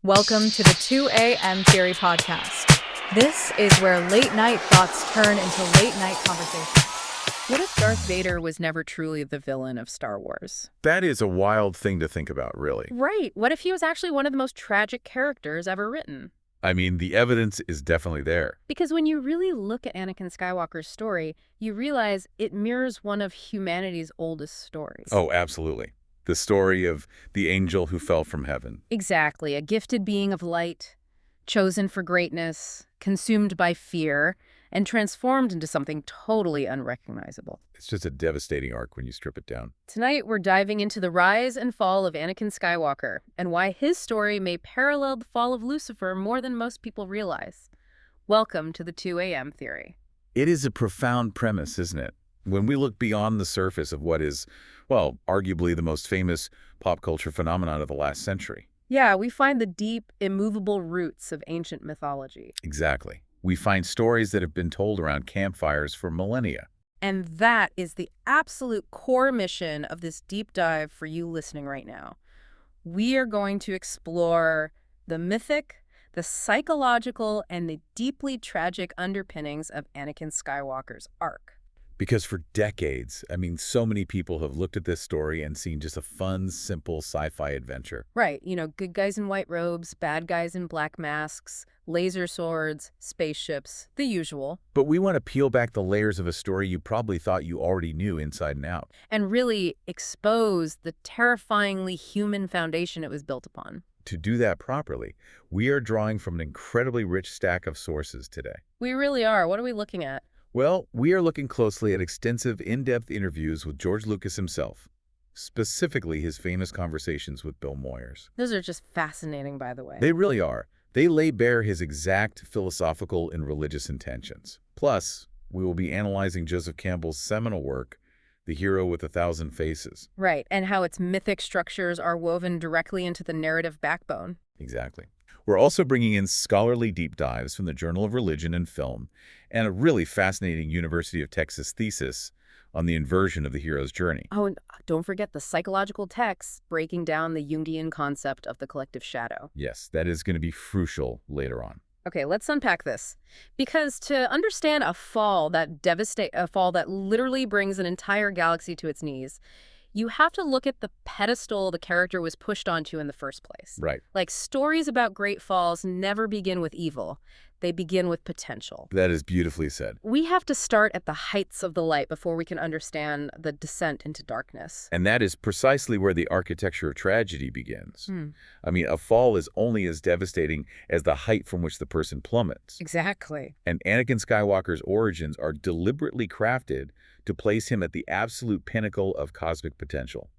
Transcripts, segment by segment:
Welcome to the 2 a.m. Theory Podcast. This is where late night thoughts turn into late night conversation. What if Darth Vader was never truly the villain of Star Wars? That is a wild thing to think about, really. Right. What if he was actually one of the most tragic characters ever written? I mean, the evidence is definitely there. Because when you really look at Anakin Skywalker's story, you realize it mirrors one of humanity's oldest stories. Oh, absolutely. The story of the angel who fell from heaven. Exactly. A gifted being of light, chosen for greatness, consumed by fear, and transformed into something totally unrecognizable. It's just a devastating arc when you strip it down. Tonight, we're diving into the rise and fall of Anakin Skywalker and why his story may parallel the fall of Lucifer more than most people realize. Welcome to the 2 a.m. Theory. It is a profound premise, isn't it? When we look beyond the surface of what is, well, arguably the most famous pop culture phenomenon of the last century. Yeah, we find the deep, immovable roots of ancient mythology. Exactly. We find stories that have been told around campfires for millennia. And that is the absolute core mission of this deep dive for you listening right now. We are going to explore the mythic, the psychological, and the deeply tragic underpinnings of Anakin Skywalker's arc. Because for decades, so many people have looked at this story and seen just a fun, simple sci-fi adventure. Right, good guys in white robes, bad guys in black masks, laser swords, spaceships, the usual. But we want to peel back the layers of a story you probably thought you already knew inside and out. And really expose the terrifyingly human foundation it was built upon. To do that properly, we are drawing from an incredibly rich stack of sources today. We really are. What are we looking at? Well, we are looking closely at extensive, in-depth interviews with George Lucas himself, specifically his famous conversations with Bill Moyers. Those are just fascinating, by the way. They really are. They lay bare his exact philosophical and religious intentions. Plus, we will be analyzing Joseph Campbell's seminal work, The Hero with a Thousand Faces. Right, and how its mythic structures are woven directly into the narrative backbone. Exactly. We're also bringing in scholarly deep dives from the Journal of Religion and Film and a really fascinating University of Texas thesis on the inversion of the hero's journey. Oh, and don't forget the psychological texts breaking down the Jungian concept of the collective shadow. Yes, that is going to be crucial later on. Okay, let's unpack this. Because to understand a fall that literally brings an entire galaxy to its knees, you have to look at the pedestal the character was pushed onto in the first place. Right. Like, stories about great falls never begin with evil. They begin with potential. That is beautifully said. We have to start at the heights of the light before we can understand the descent into darkness. And that is precisely where the architecture of tragedy begins. A fall is only as devastating as the height from which the person plummets. Exactly. And Anakin Skywalker's origins are deliberately crafted to place him at the absolute pinnacle of cosmic potential.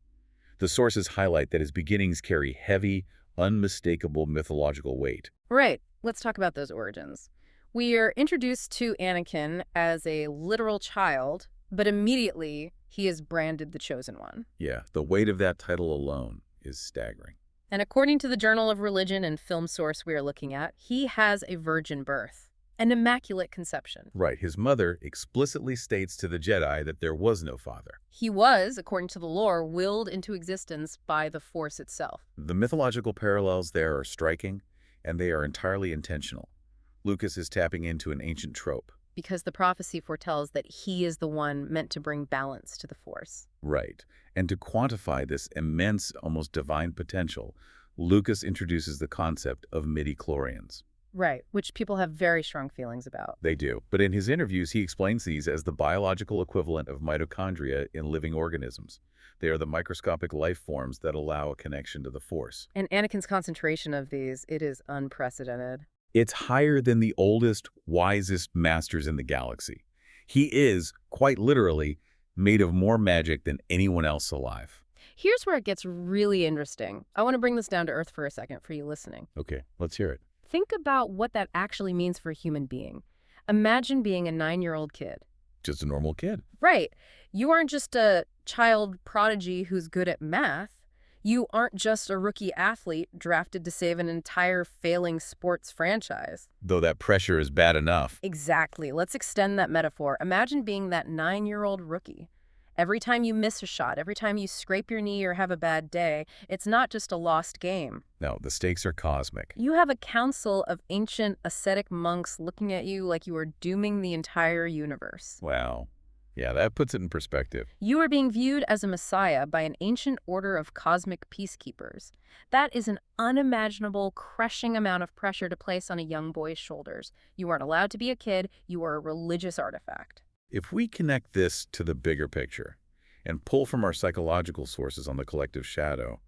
The sources highlight that his beginnings carry heavy, unmistakable mythological weight. Right. Let's talk about those origins. We are introduced to Anakin as a literal child, but immediately he is branded the Chosen One. Yeah, the weight of that title alone is staggering. And according to the Journal of Religion and Film source we are looking at, he has a virgin birth, an immaculate conception. Right, his mother explicitly states to the Jedi that there was no father. He was, according to the lore, willed into existence by the Force itself. The mythological parallels there are striking, and they are entirely intentional. Lucas is tapping into an ancient trope. Because the prophecy foretells that he is the one meant to bring balance to the Force. Right. And to quantify this immense, almost divine potential, Lucas introduces the concept of midi-chlorians. Right, which people have very strong feelings about. They do. But in his interviews, he explains these as the biological equivalent of mitochondria in living organisms. They are the microscopic life forms that allow a connection to the Force. And Anakin's concentration of these, it is unprecedented. It's higher than the oldest, wisest masters in the galaxy. He is, quite literally, made of more magic than anyone else alive. Here's where it gets really interesting. I want to bring this down to earth for a second for you listening. Okay, let's hear it. Think about what that actually means for a human being. Imagine being a 9-year-old kid. Just a normal kid. Right. You aren't just a child prodigy who's good at math. You aren't just a rookie athlete drafted to save an entire failing sports franchise. Though that pressure is bad enough. Exactly. Let's extend that metaphor. Imagine being that 9-year-old rookie. Every time you miss a shot, every time you scrape your knee or have a bad day, it's not just a lost game. No, the stakes are cosmic. You have a council of ancient ascetic monks looking at you like you are dooming the entire universe. Wow. Yeah, that puts it in perspective. You are being viewed as a messiah by an ancient order of cosmic peacekeepers. That is an unimaginable, crushing amount of pressure to place on a young boy's shoulders. You aren't allowed to be a kid. You are a religious artifact. If we connect this to the bigger picture and pull from our psychological sources on the collective shadow,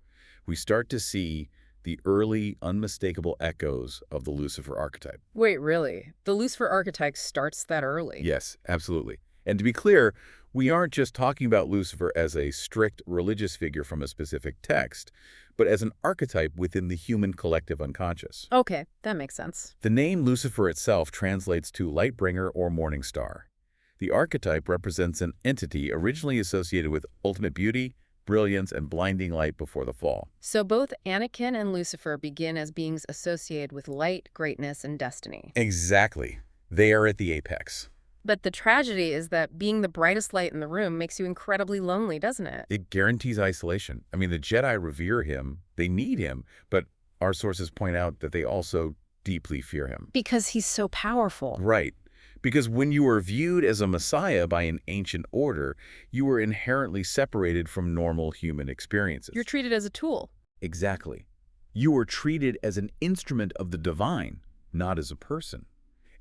we start to see the early, unmistakable echoes of the Lucifer archetype. Wait, really? The Lucifer archetype starts that early? Yes, absolutely. And to be clear, we aren't just talking about Lucifer as a strict religious figure from a specific text, but as an archetype within the human collective unconscious. Okay, that makes sense. The name Lucifer itself translates to light bringer or morning star. The archetype represents an entity originally associated with ultimate beauty, brilliance, and blinding light before the fall. So both Anakin and Lucifer begin as beings associated with light, greatness, and destiny. Exactly. They are at the apex. But the tragedy is that being the brightest light in the room makes you incredibly lonely, doesn't it? It guarantees isolation. I mean, the Jedi revere him, they need him, but our sources point out that they also deeply fear him. Because he's so powerful. Right. Because when you are viewed as a messiah by an ancient order, you are inherently separated from normal human experiences. You're treated as a tool. Exactly. You are treated as an instrument of the divine, not as a person.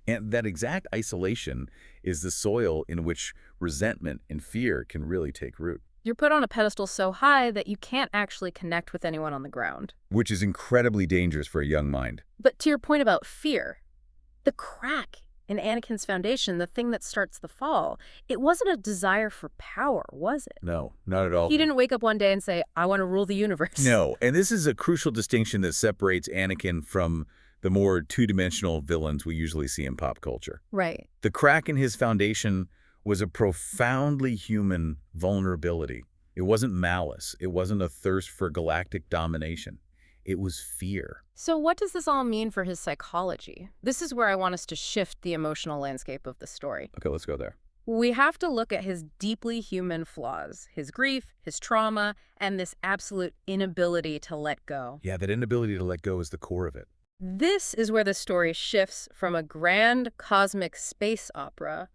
And that exact isolation is the soil in which resentment and fear can really take root. You're put on a pedestal so high that you can't actually connect with anyone on the ground. Which is incredibly dangerous for a young mind. But to your point about fear, the crack in Anakin's foundation, the thing that starts the fall, it wasn't a desire for power, was it? No, not at all. He didn't wake up one day and say, I want to rule the universe. No, and this is a crucial distinction that separates Anakin from the more two-dimensional villains we usually see in pop culture. Right. The crack in his foundation was a profoundly human vulnerability. It wasn't malice. It wasn't a thirst for galactic domination. It was fear. So what does this all mean for his psychology? This is where I want us to shift the emotional landscape of the story. Okay, let's go there. We have to look at his deeply human flaws, his grief, his trauma, and this absolute inability to let go. Yeah, that inability to let go is the core of it. This is where the story shifts from a grand cosmic space opera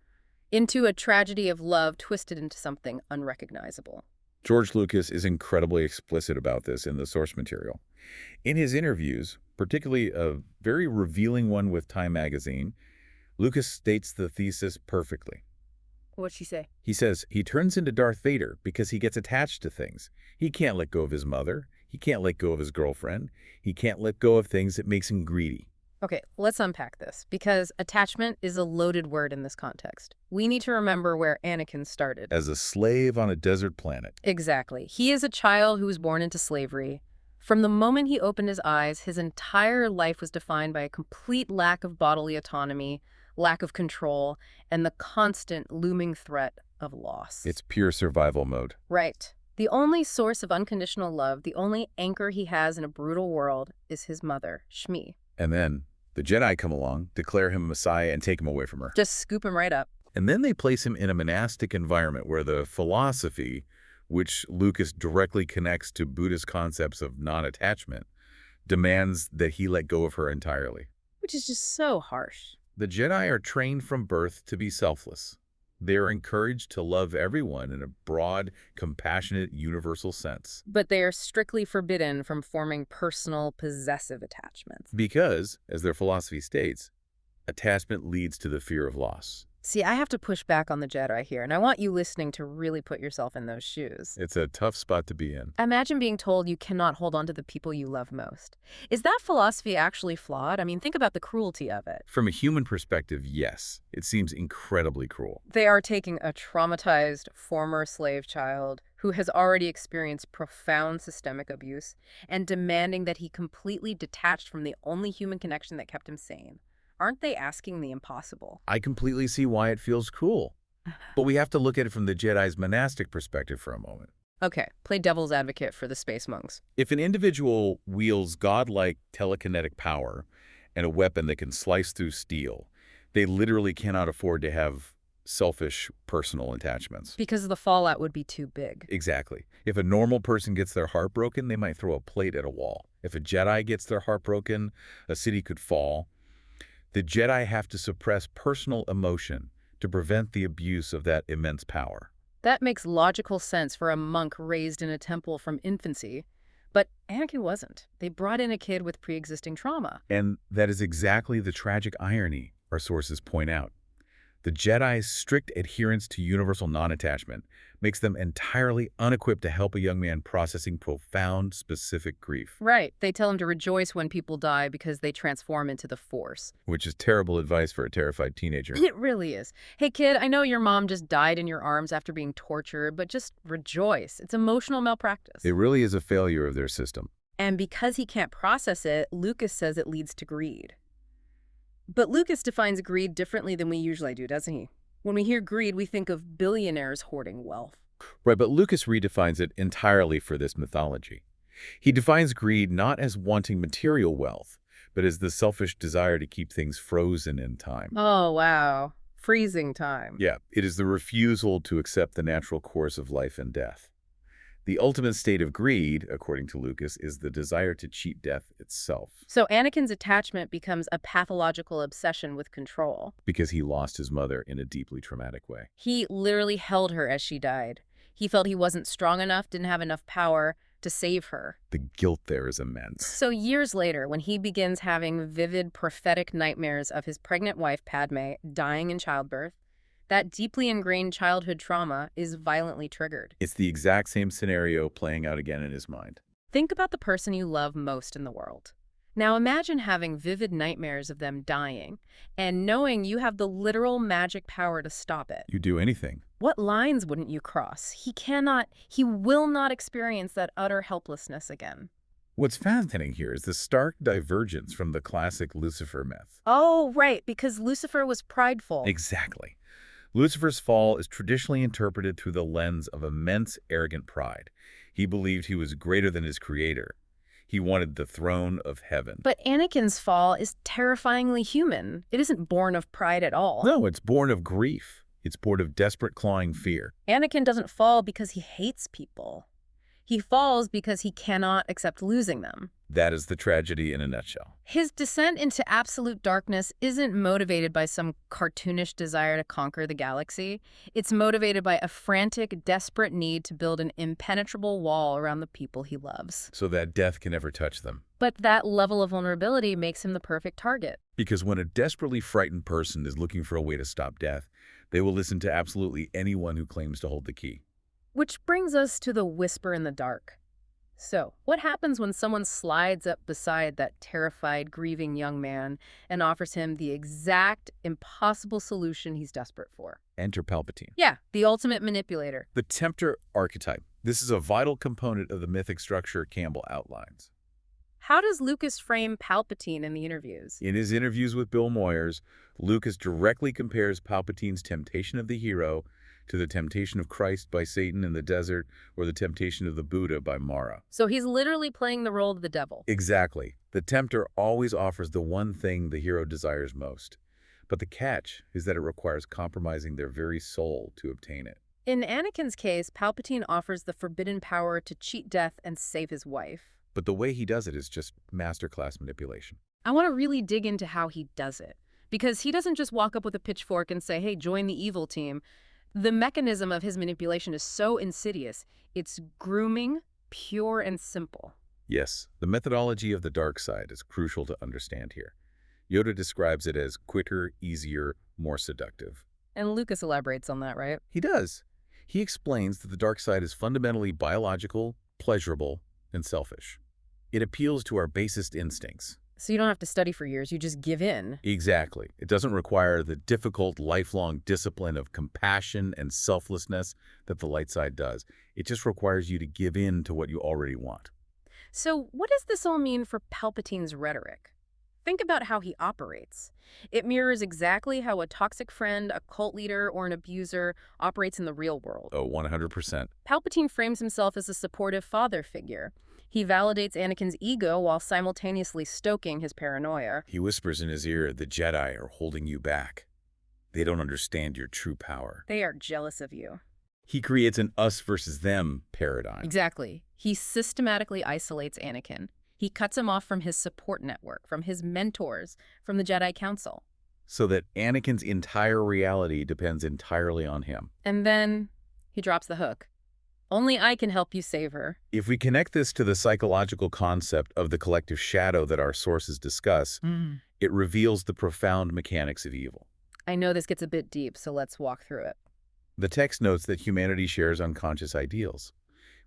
into a tragedy of love twisted into something unrecognizable. George Lucas is incredibly explicit about this in the source material. In his interviews, particularly a very revealing one with Time magazine, Lucas states the thesis perfectly. What'd she say? He says he turns into Darth Vader because he gets attached to things. He can't let go of his mother. He can't let go of his girlfriend. He can't let go of things that makes him greedy. Okay, let's unpack this, because attachment is a loaded word in this context. We need to remember where Anakin started. As a slave on a desert planet. Exactly. He is a child who was born into slavery. From the moment he opened his eyes, his entire life was defined by a complete lack of bodily autonomy, lack of control, and the constant looming threat of loss. It's pure survival mode. Right. The only source of unconditional love, the only anchor he has in a brutal world, is his mother, Shmi. And then the Jedi come along, declare him a messiah, and take him away from her. Just scoop him right up. And then they place him in a monastic environment where the philosophy, which Lucas directly connects to Buddhist concepts of non-attachment, demands that he let go of her entirely. Which is just so harsh. The Jedi are trained from birth to be selfless. They are encouraged to love everyone in a broad, compassionate, universal sense. But they are strictly forbidden from forming personal, possessive attachments. Because, as their philosophy states, attachment leads to the fear of loss. See, I have to push back on the Jedi here, and I want you listening to really put yourself in those shoes. It's a tough spot to be in. Imagine being told you cannot hold on to the people you love most. Is that philosophy actually flawed? I mean, think about the cruelty of it. From a human perspective, yes. It seems incredibly cruel. They are taking a traumatized former slave child who has already experienced profound systemic abuse and demanding that he completely detached from the only human connection that kept him sane. Aren't they asking the impossible? I completely see why it feels cruel. But we have to look at it from the Jedi's monastic perspective for a moment. Okay, play devil's advocate for the space monks. If an individual wields godlike telekinetic power and a weapon that can slice through steel, they literally cannot afford to have selfish personal attachments. Because the fallout would be too big. Exactly. If a normal person gets their heart broken, they might throw a plate at a wall. If a Jedi gets their heart broken, a city could fall. The Jedi have to suppress personal emotion to prevent the abuse of that immense power. That makes logical sense for a monk raised in a temple from infancy. But Anakin wasn't. They brought in a kid with pre-existing trauma. And that is exactly the tragic irony our sources point out. The Jedi's strict adherence to universal non-attachment makes them entirely unequipped to help a young man processing profound, specific grief. Right. They tell him to rejoice when people die because they transform into the Force. Which is terrible advice for a terrified teenager. It really is. Hey, kid, I know your mom just died in your arms after being tortured, but just rejoice. It's emotional malpractice. It really is a failure of their system. And because he can't process it, Lucas says it leads to greed. But Lucas defines greed differently than we usually do, doesn't he? When we hear greed, we think of billionaires hoarding wealth. Right, but Lucas redefines it entirely for this mythology. He defines greed not as wanting material wealth, but as the selfish desire to keep things frozen in time. Oh, wow. Freezing time. Yeah, it is the refusal to accept the natural course of life and death. The ultimate state of greed, according to Lucas, is the desire to cheat death itself. So Anakin's attachment becomes a pathological obsession with control. Because he lost his mother in a deeply traumatic way. He literally held her as she died. He felt he wasn't strong enough, didn't have enough power to save her. The guilt there is immense. So years later, when he begins having vivid prophetic nightmares of his pregnant wife, Padme, dying in childbirth, that deeply ingrained childhood trauma is violently triggered. It's the exact same scenario playing out again in his mind. Think about the person you love most in the world. Now imagine having vivid nightmares of them dying and knowing you have the literal magic power to stop it. You do anything. What lines wouldn't you cross? He will not experience that utter helplessness again. What's fascinating here is the stark divergence from the classic Lucifer myth. Oh, right, because Lucifer was prideful. Exactly. Lucifer's fall is traditionally interpreted through the lens of immense, arrogant pride. He believed he was greater than his creator. He wanted the throne of heaven. But Anakin's fall is terrifyingly human. It isn't born of pride at all. No, it's born of grief. It's born of desperate, clawing fear. Anakin doesn't fall because he hates people. He falls because he cannot accept losing them. That is the tragedy in a nutshell. His descent into absolute darkness isn't motivated by some cartoonish desire to conquer the galaxy. It's motivated by a frantic, desperate need to build an impenetrable wall around the people he loves. So that death can never touch them. But that level of vulnerability makes him the perfect target. Because when a desperately frightened person is looking for a way to stop death, they will listen to absolutely anyone who claims to hold the key. Which brings us to the whisper in the dark. So, what happens when someone slides up beside that terrified, grieving young man and offers him the exact, impossible solution he's desperate for? Enter Palpatine. Yeah, the ultimate manipulator. The tempter archetype. This is a vital component of the mythic structure Campbell outlines. How does Lucas frame Palpatine in the interviews? In his interviews with Bill Moyers, Lucas directly compares Palpatine's temptation of the hero to the temptation of Christ by Satan in the desert or the temptation of the Buddha by Mara. So he's literally playing the role of the devil. Exactly. The tempter always offers the one thing the hero desires most. But the catch is that it requires compromising their very soul to obtain it. In Anakin's case, Palpatine offers the forbidden power to cheat death and save his wife. But the way he does it is just masterclass manipulation. I want to really dig into how he does it. Because he doesn't just walk up with a pitchfork and say, hey, join the evil team. The mechanism of his manipulation is so insidious. It's grooming, pure and simple. Yes, the methodology of the dark side is crucial to understand here. Yoda describes it as quicker, easier, more seductive. And Lucas elaborates on that, right? He does. He explains that the dark side is fundamentally biological, pleasurable, and selfish. It appeals to our basest instincts. So you don't have to study for years, you just give in. Exactly. It doesn't require the difficult, lifelong discipline of compassion and selflessness that the light side does. It just requires you to give in to what you already want. So what does this all mean for Palpatine's rhetoric? Think about how he operates. It mirrors exactly how a toxic friend, a cult leader, or an abuser operates in the real world. Oh, 100%. Palpatine frames himself as a supportive father figure. He validates Anakin's ego while simultaneously stoking his paranoia. He whispers in his ear, "The Jedi are holding you back." They don't understand your true power. They are jealous of you. He creates an us versus them paradigm. Exactly. He systematically isolates Anakin. He cuts him off from his support network, from his mentors, from the Jedi Council. So that Anakin's entire reality depends entirely on him. And then he drops the hook. Only I can help you save her. If we connect this to the psychological concept of the collective shadow that our sources discuss, it reveals the profound mechanics of evil. I know this gets a bit deep, so let's walk through it. The text notes that humanity shares unconscious ideals,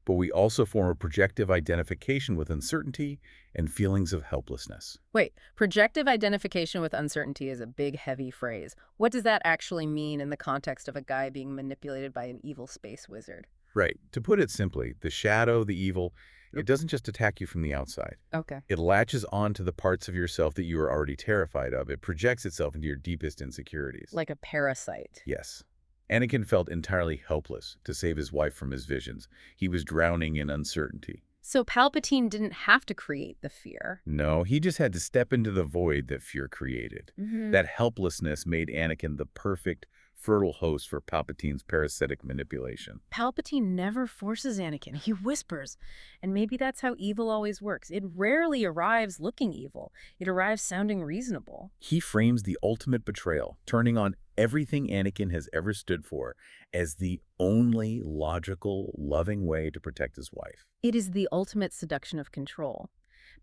but we also form a projective identification with uncertainty and feelings of helplessness. Wait, projective identification with uncertainty is a big, heavy phrase. What does that actually mean in the context of a guy being manipulated by an evil space wizard? Right. To put it simply, the shadow, the evil, it doesn't just attack you from the outside. Okay. It latches onto the parts of yourself that you are already terrified of. It projects itself into your deepest insecurities. Like a parasite. Yes. Anakin felt entirely helpless to save his wife from his visions. He was drowning in uncertainty. So Palpatine didn't have to create the fear. No, he just had to step into the void that fear created. That helplessness made Anakin the perfect, fertile host for Palpatine's parasitic manipulation. Palpatine never forces Anakin. He whispers. And maybe that's how evil always works. It rarely arrives looking evil. It arrives sounding reasonable. He frames the ultimate betrayal, turning on everything Anakin has ever stood for as the only logical, loving way to protect his wife. It is the ultimate seduction of control.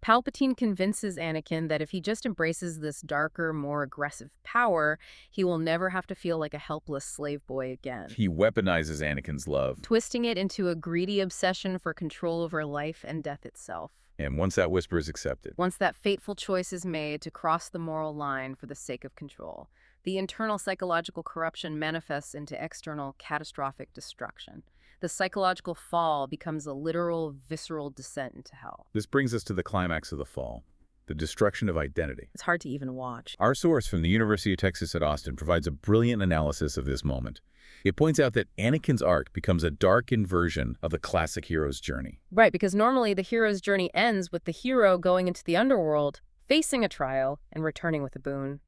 Palpatine convinces Anakin that if he just embraces this darker, more aggressive power, he will never have to feel like a helpless slave boy again. He weaponizes Anakin's love. Twisting it into a greedy obsession for control over life and death itself. And once that whisper is accepted, Once that fateful choice is made to cross the moral line for the sake of control, the internal psychological corruption manifests into external catastrophic destruction. The psychological fall becomes a literal, visceral descent into hell. this brings us to the climax of the fall, the destruction of identity. It's hard to even watch. Our source from the University of Texas at Austin provides a brilliant analysis of this moment. It points out that Anakin's arc becomes a darkened version of the classic hero's journey. Right, because normally the hero's journey ends with the hero going into the underworld, facing a trial, and returning with a boon.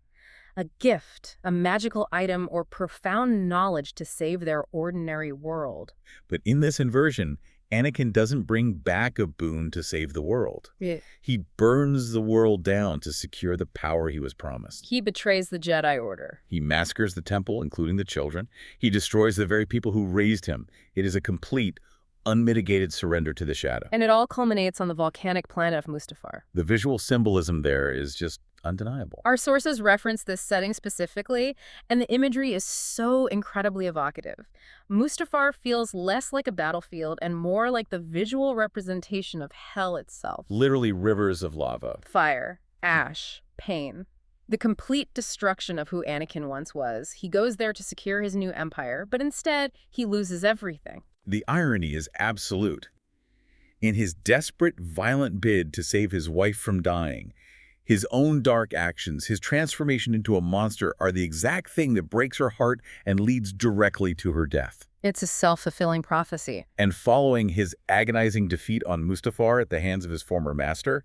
A gift, a magical item, or profound knowledge to save their ordinary world. But in this inversion, Anakin doesn't bring back a boon to save the world. He burns the world down to secure the power he was promised. He betrays the Jedi Order. He massacres the temple, including the children. He destroys the very people who raised him. It is a complete, unmitigated surrender to the shadow. And it all culminates on the volcanic planet of Mustafar. The visual symbolism there is just undeniable. Our sources reference this setting specifically, and the imagery is so incredibly evocative. Mustafar feels less like a battlefield and more like the visual representation of hell itself. Literally rivers of lava. Fire, ash, pain. The complete destruction of who Anakin once was. He goes there to secure his new empire, but instead, he loses everything. The irony is absolute. In his desperate, violent bid to save his wife from dying, his own dark actions, his transformation into a monster are the exact thing that breaks her heart and leads directly to her death. It's a self-fulfilling prophecy. And following his agonizing defeat on Mustafar at the hands of his former master,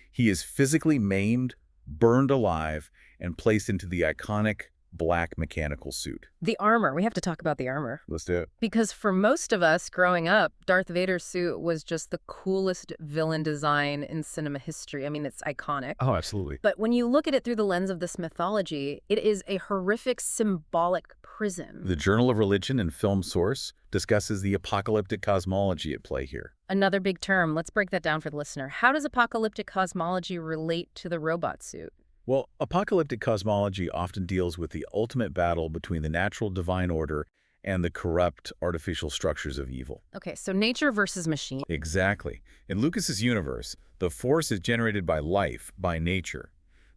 he is physically maimed, burned alive, and placed into the iconic black mechanical suit. The armor. We have to talk about the armor. Let's do it. Because for most of us growing up, Darth Vader's suit was just the coolest villain design in cinema history. I mean, it's iconic. Oh, absolutely. But when you look at it through the lens of this mythology, it is a horrific symbolic prism. The Journal of Religion and Film Source discusses the apocalyptic cosmology at play here. Another big term. Let's break that down for the listener. How does apocalyptic cosmology relate to the robot suit? Well, apocalyptic cosmology often deals with the ultimate battle between the natural divine order and the corrupt artificial structures of evil. Okay, so nature versus machine. Exactly. In Lucas's universe, the force is generated by life, by nature.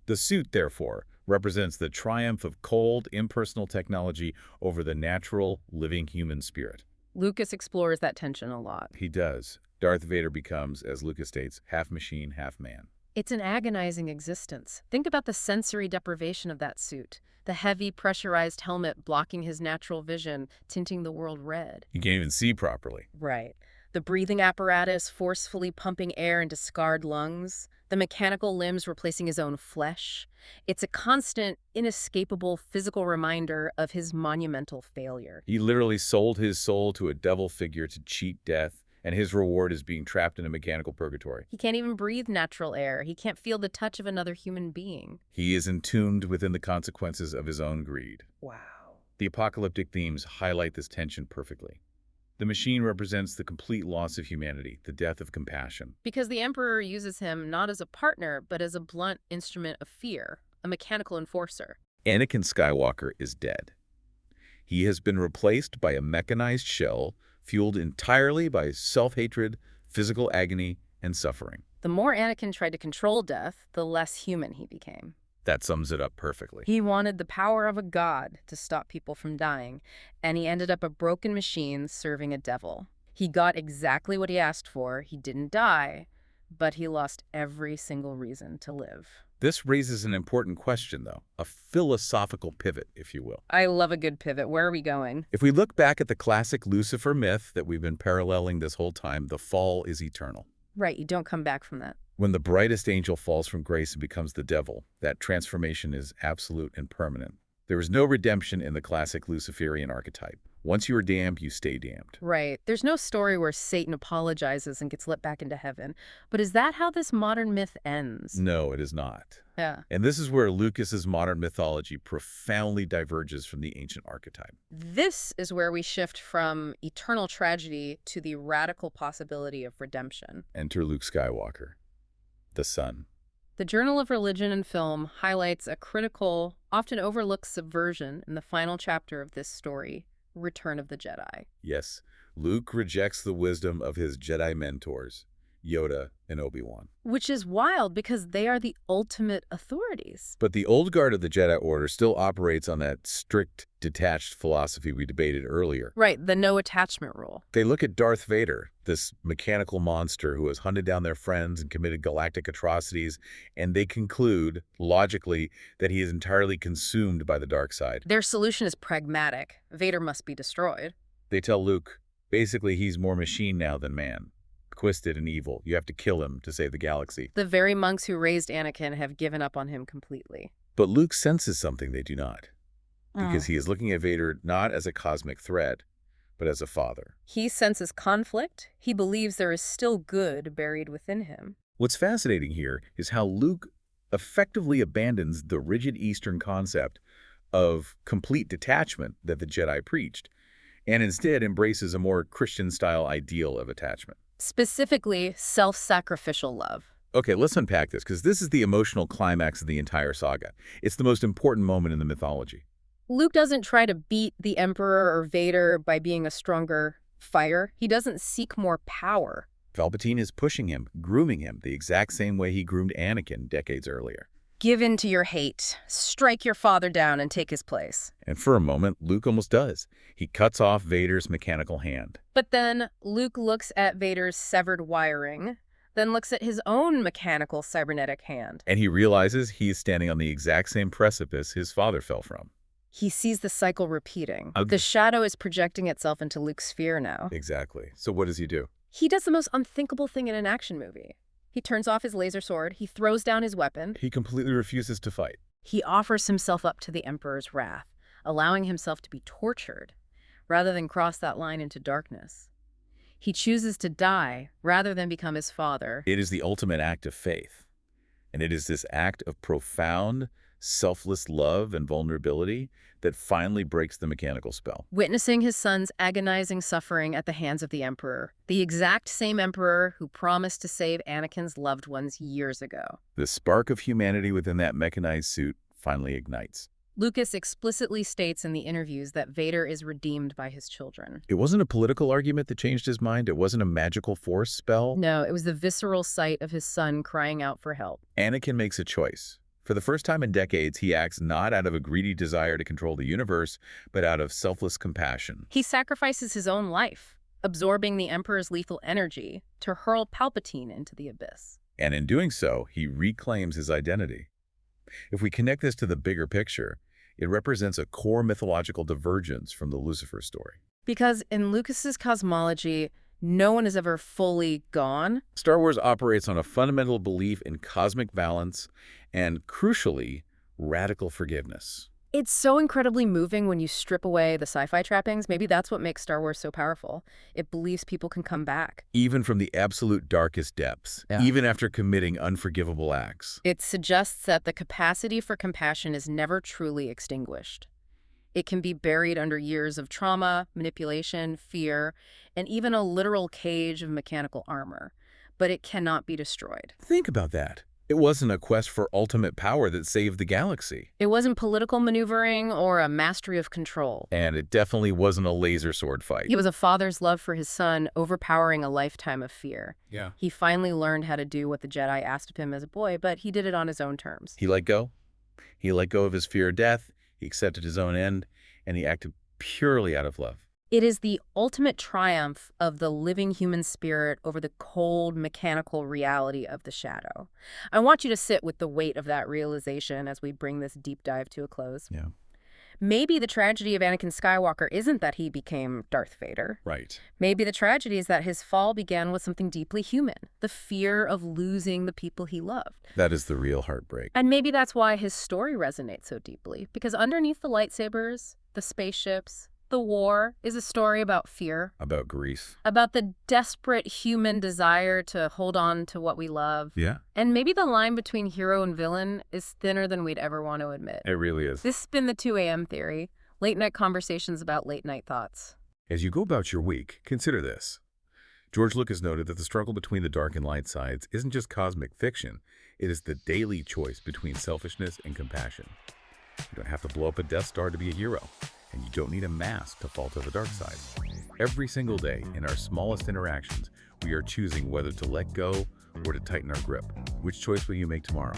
The suit, therefore, represents the triumph of cold, impersonal technology over the natural, living human spirit. Lucas explores that tension a lot. He does. Darth Vader becomes, as Lucas states, half machine, half man. It's an agonizing existence. Think about the sensory deprivation of that suit. The heavy, pressurized helmet blocking his natural vision, tinting the world red. He can't even see properly. Right. The breathing apparatus forcefully pumping air into scarred lungs. the mechanical limbs replacing his own flesh. It's a constant, inescapable physical reminder of his monumental failure. He literally sold his soul to a devil figure to cheat death, and his reward is being trapped in a mechanical purgatory. He can't even breathe natural air. He can't feel the touch of another human being. He is entombed within the consequences of his own greed. Wow. The apocalyptic themes highlight this tension perfectly. The machine represents the complete loss of humanity, the death of compassion. Because the Emperor uses him not as a partner, but as a blunt instrument of fear, a mechanical enforcer. Anakin Skywalker is dead. He has been replaced by a mechanized shell fueled entirely by self-hatred, physical agony, and suffering. The more Anakin tried to control death, the less human he became. That sums it up perfectly. He wanted the power of a god to stop people from dying, and he ended up a broken machine serving a devil. He got exactly what he asked for. He didn't die, but he lost every single reason to live. This raises an important question, though, a philosophical pivot, if you will. I love a good pivot. Where are we going? If we look back at the classic Lucifer myth that we've been paralleling this whole time, the fall is eternal. Right, you don't come back from that. When the brightest angel falls from grace and becomes the devil, that transformation is absolute and permanent. There is no redemption in the classic Luciferian archetype. Once you are damned, you stay damned. Right. There's no story where Satan apologizes and gets let back into heaven. But is that how this modern myth ends? No, it is not. Yeah. And this is where Lucas's modern mythology profoundly diverges from the ancient archetype. This is where we shift from eternal tragedy to the radical possibility of redemption. Enter Luke Skywalker, the Son. The Journal of Religion and Film highlights a critical, often overlooked subversion in the final chapter of this story, Return of the Jedi. Yes, Luke rejects the wisdom of his Jedi mentors, Yoda and Obi-Wan. Which is wild because they are the ultimate authorities. But the old guard of the Jedi Order still operates on that strict, detached philosophy we debated earlier. Right, the no attachment rule. They look at Darth Vader, this mechanical monster who has hunted down their friends and committed galactic atrocities, and they conclude, logically, that he is entirely consumed by the dark side. Their solution is pragmatic. Vader must be destroyed. They tell Luke, basically he's more machine now than man. Twisted and evil. You have to kill him to save the galaxy. The very monks who raised Anakin have given up on him completely. But Luke senses something they do not, because he is looking at Vader not as a cosmic threat, but as a father. He senses conflict. He believes there is still good buried within him. What's fascinating here is how Luke effectively abandons the rigid Eastern concept of complete detachment that the Jedi preached, and instead embraces a more Christian-style ideal of attachment. Specifically, self-sacrificial love. Okay, let's unpack this, because this is the emotional climax of the entire saga. It's the most important moment in the mythology. Luke doesn't try to beat the Emperor or Vader by being a stronger fighter. He doesn't seek more power. Palpatine is pushing him, grooming him, the exact same way he groomed Anakin decades earlier. Give in to your hate. Strike your father down and take his place. And for a moment, Luke almost does. He cuts off Vader's mechanical hand. But then Luke looks at Vader's severed wiring, then looks at his own mechanical cybernetic hand. And he realizes he is standing on the exact same precipice his father fell from. He sees the cycle repeating. The shadow is projecting itself into Luke's sphere now. Exactly. So what does he do? He does the most unthinkable thing in an action movie. He turns off his laser sword. He throws down his weapon. He completely refuses to fight. He offers himself up to the Emperor's wrath, allowing himself to be tortured, rather than cross that line into darkness. He chooses to die rather than become his father. It is the ultimate act of faith. And it is this act of profound, selfless love and vulnerability that finally breaks the mechanical spell. Witnessing his son's agonizing suffering at the hands of the Emperor, the exact same Emperor who promised to save Anakin's loved ones years ago. The spark of humanity within that mechanized suit finally ignites. Lucas explicitly states in the interviews that Vader is redeemed by his children. It wasn't a political argument that changed his mind. It wasn't a magical force spell. No, it was the visceral sight of his son crying out for help. Anakin makes a choice. For the first time in decades, he acts not out of a greedy desire to control the universe, but out of selfless compassion. He sacrifices his own life, absorbing the Emperor's lethal energy to hurl Palpatine into the abyss. And in doing so, he reclaims his identity. If we connect this to the bigger picture, it represents a core mythological divergence from the Lucifer story. Because in Lucas's cosmology, No one is ever fully gone. Star Wars operates on a fundamental belief in cosmic balance and, crucially, radical forgiveness. It's so incredibly moving when you strip away the sci-fi trappings. Maybe that's what makes Star Wars so powerful. It believes people can come back. Even from the absolute darkest depths, Yeah. even after committing unforgivable acts. It suggests that the capacity for compassion is never truly extinguished. It can be buried under years of trauma, manipulation, fear, and even a literal cage of mechanical armor. But it cannot be destroyed. Think about that. It wasn't a quest for ultimate power that saved the galaxy. It wasn't political maneuvering or a mastery of control. And it definitely wasn't a laser sword fight. It was a father's love for his son overpowering a lifetime of fear. Yeah. He finally learned how to do what the Jedi asked of him as a boy, but he did it on his own terms. He let go. He let go of his fear of death. He accepted his own end, and he acted purely out of love. It is the ultimate triumph of the living human spirit over the cold, mechanical reality of the shadow. I want you to sit with the weight of that realization as we bring this deep dive to a close. Yeah. Maybe the tragedy of Anakin Skywalker isn't that he became Darth Vader. Right. Maybe the tragedy is that his fall began with something deeply human, the fear of losing the people he loved. That is the real heartbreak. And maybe that's why his story resonates so deeply, because underneath the lightsabers, the spaceships, the war is a story about fear, About grief. about the desperate human desire to hold on to what we love. Yeah. And maybe the line between hero and villain is thinner than we'd ever want to admit. It really is. This has been the 2 a.m. Theory, late-night conversations about late-night thoughts. As you go about your week, consider this. George Lucas noted that the struggle between the dark and light sides isn't just cosmic fiction. It is the daily choice between selfishness and compassion. You don't have to blow up a Death Star to be a hero, and you don't need a mask to fall to the dark side. Every single day, in our smallest interactions, we are choosing whether to let go or to tighten our grip. Which choice will you make tomorrow?